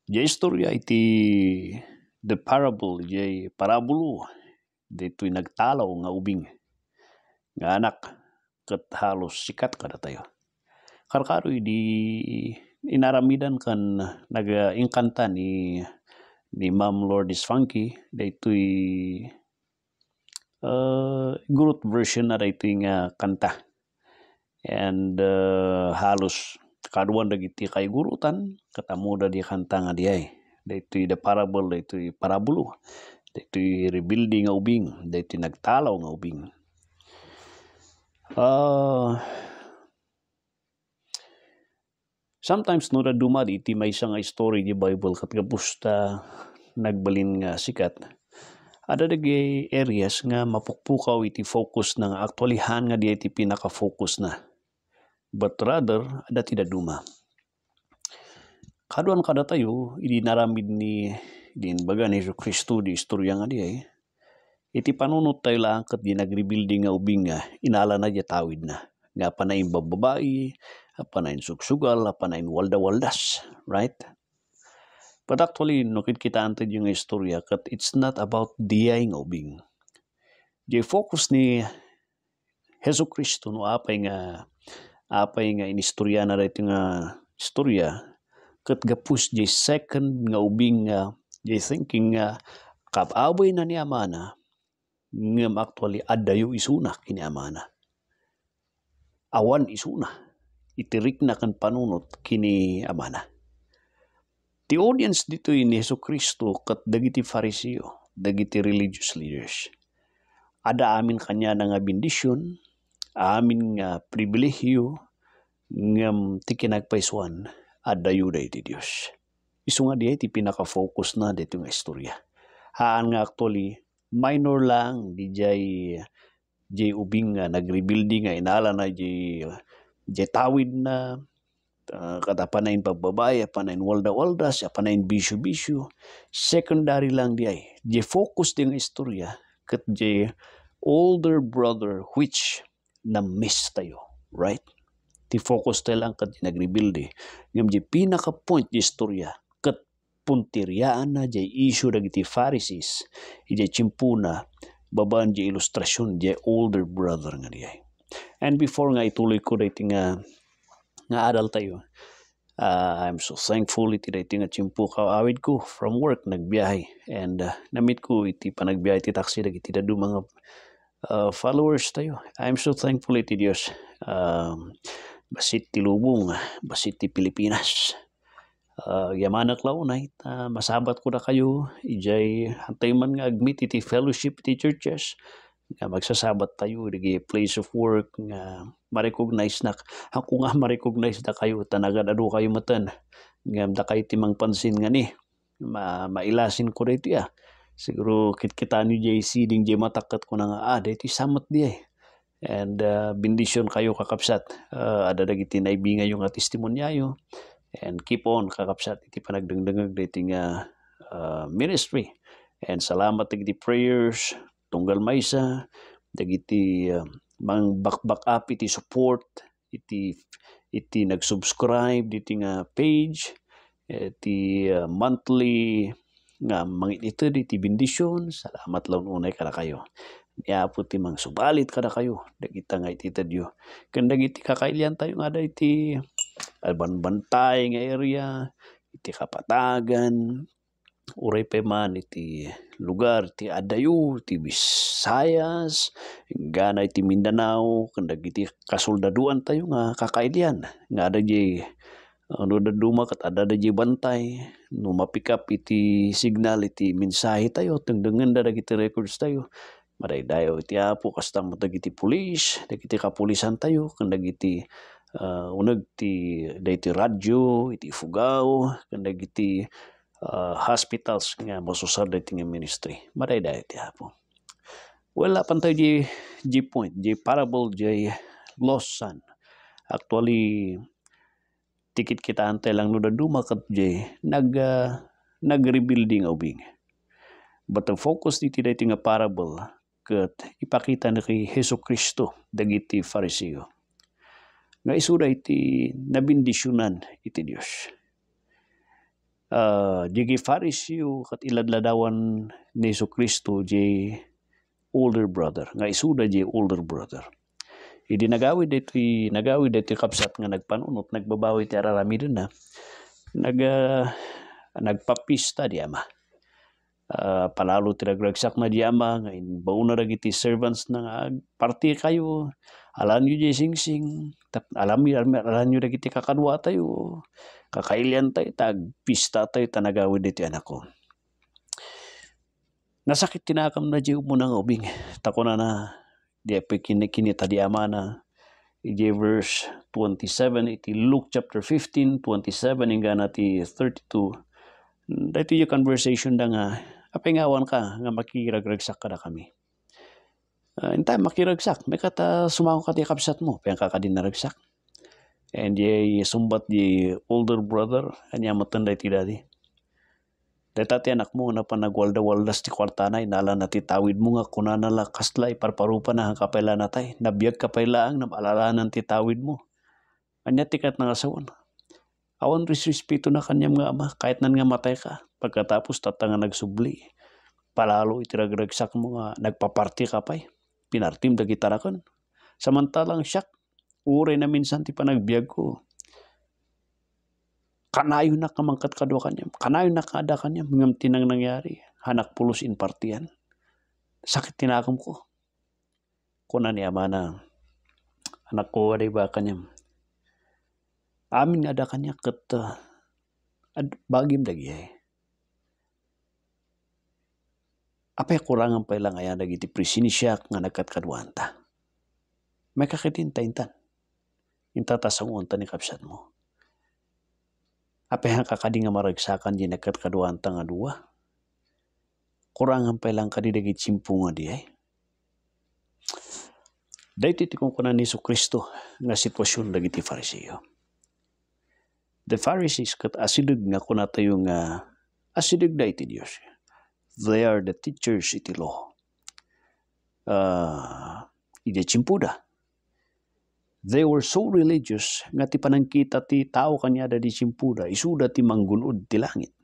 Jay istorya iti the parable jay parabulo dito'y nagtalaw nga ubing nga anak ket halos sikat kada tayo. Karkaroy di inaramidan kan naga-ingkanta ni Ma'am Lourdes Funky daytoy gurut version na daytoy nga kanta. And halos kaduan dagiti kay gurutan katamuda di kanta nga diay. Daytoy the parable daytoy parabulo. Daytoy rebuilding nga ubing, daytoy nagtalaw nga ubing. Sometimes no dumadi iti maysa nga story di Bible kat kapusta nagbalin nga sikat. Ada dagiti areas nga mapukpukaw iti focus na nga aktualihan nga di iti pinaka-focus na. But rather, ada ti daduma. Kaduan kada tayo, idi naramid ni baga ni Kristo di istorya nga di ay. Iti panunot tayo lang kat di nag-rebuilding nga ubing nga, inala na di tawid na. Nga panayin bababae, panayin sugsugal, panayin walda-waldas. Right? But actually, no kita antad yung istorya kat it's not about diyay nga ubing. Di focus ni Hesu Kristo no apay nga inistorya na dito nga istorya kat gapus di second nga ubing nga di thinking nga kapabay na ni amana ngem actually adayo isuna kini amana. Awan isuna itirik na kan panunot kini amana. The audience dito ni Hesu Kristo kat dagiti Fariseo, dagiti religious leaders. Ada amin kanya nga bendisyon, amin nga pribilehyo ngem ti kinagpaisuan adayo iti Dios. Isu nga di ti pinaka-focus na dito nga istorya. Haan nga actually minor lang di jay ubing nga nag-rebuilding nga inala na jay tawid na kada panayin pagbabae, panayin walda-waldas, panayin bisyo-bisyo. Secondary lang di ay. Jay focus di nga istorya kat jay older brother which na miss tayo. Right? Ti focus tayo lang kat nag-rebuild eh. Ngam jay pinaka-point di istorya kat puntiryaan na jay issue dagiti Pharisees. Jay chimpuna babaan jay ilustrasyon jay older brother nga di ay. And before nga ituloy ko dahiti nga adal tayo. I'm so thankful iti dahiti nga chimpu awid ko from work nagbiyahe. And namit ko iti panagbiyahe iti taxi dagiti dadu mga followers tayo. I'm so thankful iti Dios. Basit ti lubong, basit ti Pilipinas. Yamanak launay, masabat ko na kayo, ijay hantay man nga agmit iti fellowship iti churches, nga magsasabat tayo, iti place of work, nga ma-recognize na, ako nga ma-recognize na kayo, tanagan ado kayo matan, nga da kayo timang pansin nga ni, mailasin ko rito ya. Siguro kita ni jay siding jay matakat ko na nga, dito samat di eh. And bendisyon kayo kakapsat, ada dagiti naibinga yung testimonyayo, and keep on kakapsat iti panagdengdengag dito nga ministry. And salamat dagiti prayers, tunggal maysa, dagiti mang back up iti support, iti nag-subscribe dito nga page, iti monthly nga mangitito iti bendisyon. Salamat lang unay kada kayo. Niapo ti mang subalit kada kayo, dagita nga iti tadyo. Ken dagiti kakailian tayo nga da iti albanbantay nga area, iti Kapatagan, uray pa man iti lugar ti adayo, ti Visayas, gana iti Mindanao, ken dagiti kasoldaduan tayo nga kakailian, nga ada jay ano daduma kat ada jay bantay, no mapikap iti signal iti mensahe tayo, tengdengen da dagiti records tayo. Madaydayo iti apo kasta mo dagiti pulis, dagiti kapulisan tayo, ken dagiti uneg ti dagiti radyo, iti Fugao, ken dagiti hospitals nga masusar dagiti nga ministry. Madaydayo iti apo. Well, apan tayo di point, di parable, di lost son. Actually, tikit kita antay lang no daduma kat di nag-rebuilding ubing. But the focus diti dagiti nga parable ket ipakita na kay Hesu Kristo dagiti Fariseo nga isuda iti nabindisyonan iti Dios. Jigi Fariseo kat iladladawan ni Jesu Kristo ji older brother. Nga isuda ji older brother. Idi nagawid dito kapsat nga nagpanunot, nagbabawi ti araramidon na. Nagpapista di ama. Palalo ti nagragsak na di ama, ngayon bauna ragiti servants na nga, parti kayo, alam nyo di sing-sing, alam nyo ragiti kakadwa tayo, kakailian tayo, tagpista tayo, tanagawid dito anak ko. Nasakit tinakam na di umuna nga ubing, tako na di kinita di ama na, iti verse 27, iti Luke chapter 15, 27, hingga na ti 32, dito yung conversation da nga, apingawan ka nga makiragragsak ka na kami. In time makiragsak, may kata sumako ka ti kapsat mo, payang kakadin na ragsak. And ye sumbat di older brother, kanya matanda ti dadi. Dati anak mo na pa nagwalda-waldas ti kwartanay, nala na ti tawid mo nga kunanala kasla iparparupa na ang kapayla natay, nabiyag kapaylaang namalalanan ti tawid mo. Kanya tikat na asawan. Awan respeto na kanyang nga ama, kahit nan nga matay ka, pagkatapos tatanga nagsubli, palalo itiragragsak mo nga, nagpaparti ka pa'y, pinartim da gitarakan. Samantalang siyak, ure na minsan ti panagbiag ko, kanayo na kamangkat kadwa kanyam, kanayo na kada kanyam, ngam tinang nangyari, hanak pulos in partiyan. Sakit tinakam ko. Kuna ni ama na, anak ko, aday ba kanyam, amin nga da kanya kat bagim dagi ay. Apay kurangan pa ilang ayan dagi ti prisinisyak nga nagkatkadwanta. May kakitinta-intan. Intatasangunta ni kapsat mo. Apay ang kakadi nga maragsakan di nagkatkadwanta nga dua. Kurangan pa ilang kadi dagi tsimpunga di ay. Dahil iti kung kunan ni Jesu Kristo nga sitwasyon dagi ti Fariseo. The Pharisees kat asidig nga kuna tayo nga asidig da iti Diyos. They are the teachers iti law. Iti tsimpuda. They were so religious nga ti panangkita ti tao kanya da di tsimpuda isuda ti manggunod ti langit.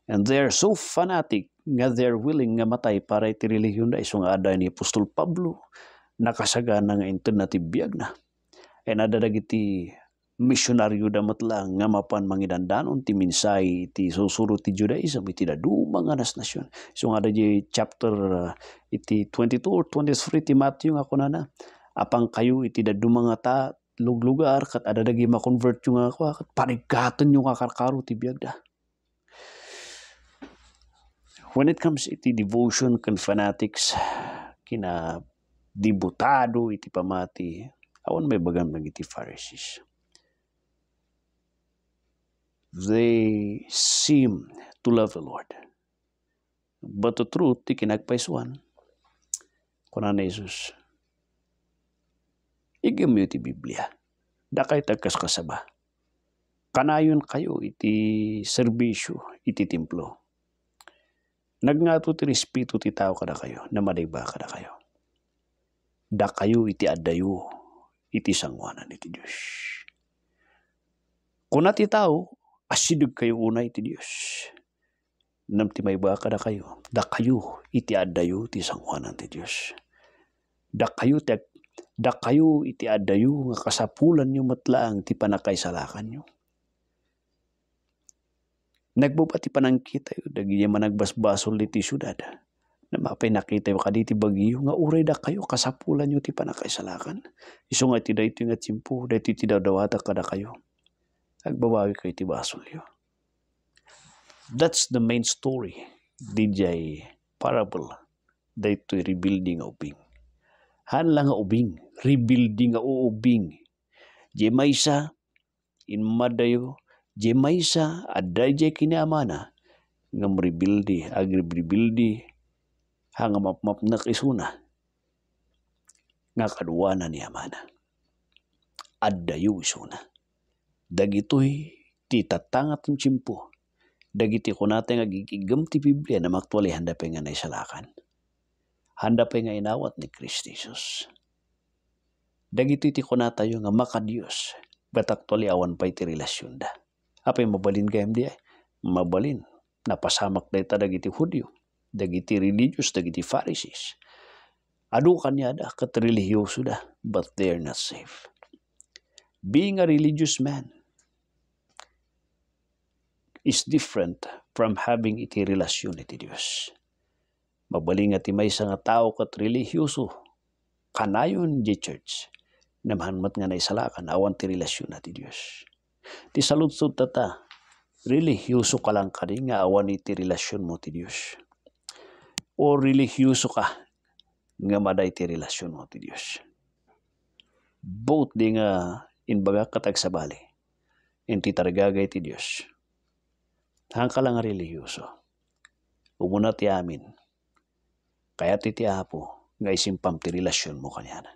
And they are so fanatic nga they're willing nga matay para iti relihiyon da iso nga ada ni Apostol Pablo nakasagana nga inted na ti biyag na. And ada dagiti misyonaryo damat lang nga mapan mangidandanon ti minsay iti susuro ti Judaism iti daduma nga nasyon. So nga da di chapter iti 22 or 23 ti Matthew nga kunana apang kayo iti daduma nga ta luglugar kat ada dagi ma-convert yung nga kwa kat panigkatan yung kakarkaro ti biyag da. When it comes iti devotion kan fanatics kina dibutado iti pamati awan may bagam nag iti Pharisees. They seem to love the Lord. But the truth, ti kinagpaisuan. Kuna na Jesus, igam iti Biblia. Da kay tagkas kasaba. Kanayon kayo iti serbisyo, iti templo. Nagngato ti respeto ti tao kada kayo, na madayba kada kayo. Da kayo iti adayo, iti sangwanan iti Diyos. Kuna ti tao, asidig kayo una iti Diyos. Nam ti may baka da kayo. Da kayo iti adayo ti sangwanan ti Diyos. Da kayo iti adayo nga kasapulan nyo matlaang ti panakaisalakan nyo. Nagbubati panangkita yun. Dagi man nagbasbasol iti syudad. Na mapay nakita yung kaditi bagiyo nga uray da kayo kasapulan nyo ti panakaisalakan. Iso nga iti da ito nga tsimpo. Da ito iti dawata kada kayo. Agbabawi kayo ti basol yun. That's the main story. DJ parable. Dito rebuilding nga ubing. Hanla nga ubing. Rebuilding nga uubing. Di maysa in madayo. Di maysa aday di kiniamana. Nga rebuildi. Agri-rebuildi. Hanga mapmapnak isuna. Nga kaduana ni amana. Adayo isuna. Dagitoy ti tatangat ng tsimpo. Dagiti kunate nga gigigam ti Biblia na maktuali handa pa nga naisalakan. Handa pa nga inawat ni Kristo Jesus. Dagiti ti kunata yung nga makadiyos. But actually awan pa iti relasyon da. Apay mabalin kayam di ay. mabalin. Napasamak da ita dagiti Hudyo, dagiti religious, dagiti Pharisees. Adu kanyada kat religyoso da, but they're not safe. Being a religious man is different from having iti relasyon iti Dios. Mabaling ati may nga tao kat religyoso, kanayon di church, namahanmat nga naisalakan, awan ti relasyon ati Dios. Ti saludsod tata, religyoso ka lang ka nga awan iti relasyon mo ti Dios. O religyoso ka nga maday ti relasyon mo ti Dios. Both di nga inbaga katagsabali, inti targagay ti Dios. Hang ka lang religyoso. Umuna ti amin. Kaya ti apo nga isimpam ti relasyon mo kanyana.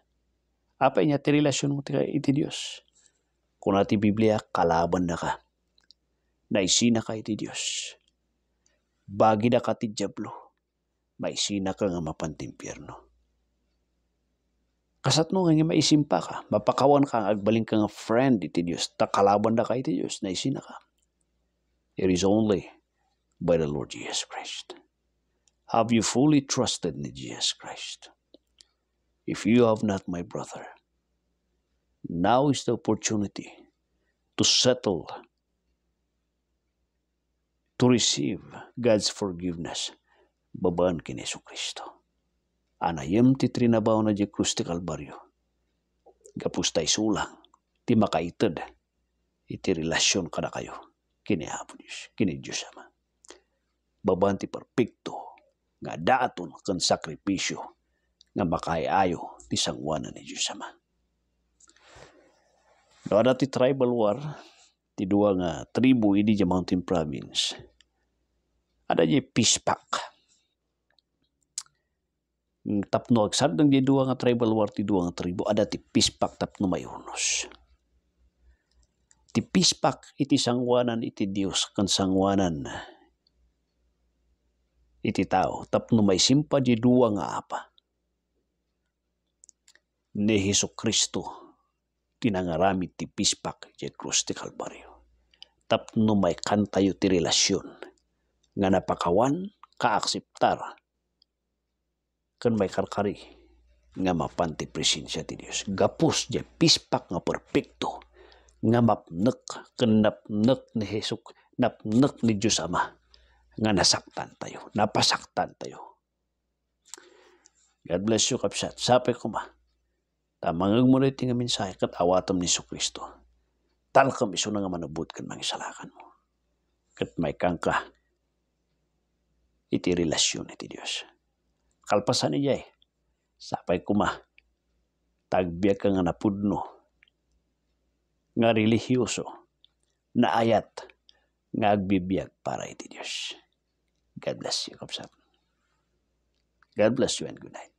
Apay niya ti relasyon mo iti Dios. Kung ti Biblia, kalaban na ka. Naisina ka iti Dios. Bagi na ka ti Diablo. Maisina ka nga mapantimpyerno. Kasatno nga maisimpa ka. Mapakawan ka agbaling ka nga friend iti Dios. Kalaban na ka iti Dios. Naisina ka. It is only by the Lord Jesus Christ. Have you fully trusted in Jesus Christ? If you have not, my brother, now is the opportunity to settle, to receive God's forgiveness. Babaan kin Yesu Kristo. Anayem ti trinabaw na di krus ti Kalbaryo. Gapus tay sulang, ti makaited, iti relasyon kada kayo. Kini Apo Diyos, kini Diyos Ama. Babaan ti perpekto, nga daton kan sakripisyo, nga makaayo ti sangwanan ni Diyos Ama. Doon ti tribal war, ti dua nga tribu idi di Mountain Province. Ada di peace pact. Tapno agsad ng di dua nga tribal war, ti dua nga tribu, ada ti peace pact tapno mayunos. Ti peace pact iti sangwanan iti Dios kan sangwanan iti tao tapno may simpa di dua nga apa ni Hesus Kristo tinangaramid ti peace pact di krus ti Kalbaryo tapno may kantayo ti relasyon nga napakawan kaakseptar kan may karkari nga mapanti presensya ti Dios gapus di peace pact nga perpekto nga mapnek ken napnek ni Hesus napnek ni Dios Ama nga nasaktan tayo, napasaktan tayo. God bless you kapsat. Sapay ko ma. Tamangag mo rin nga mensahe kat awatom ni Hesus Kristo. Talkam iso na nga manubot kan mangisalakan mo. Kat may kangka iti relasyon iti Dios. Kalpasan niya sapay ko ma. Tagbiag ka nga napudno nga religyoso na ayat nga agbibiyag para iti Dios. God bless you, kapsat. God bless you and good night.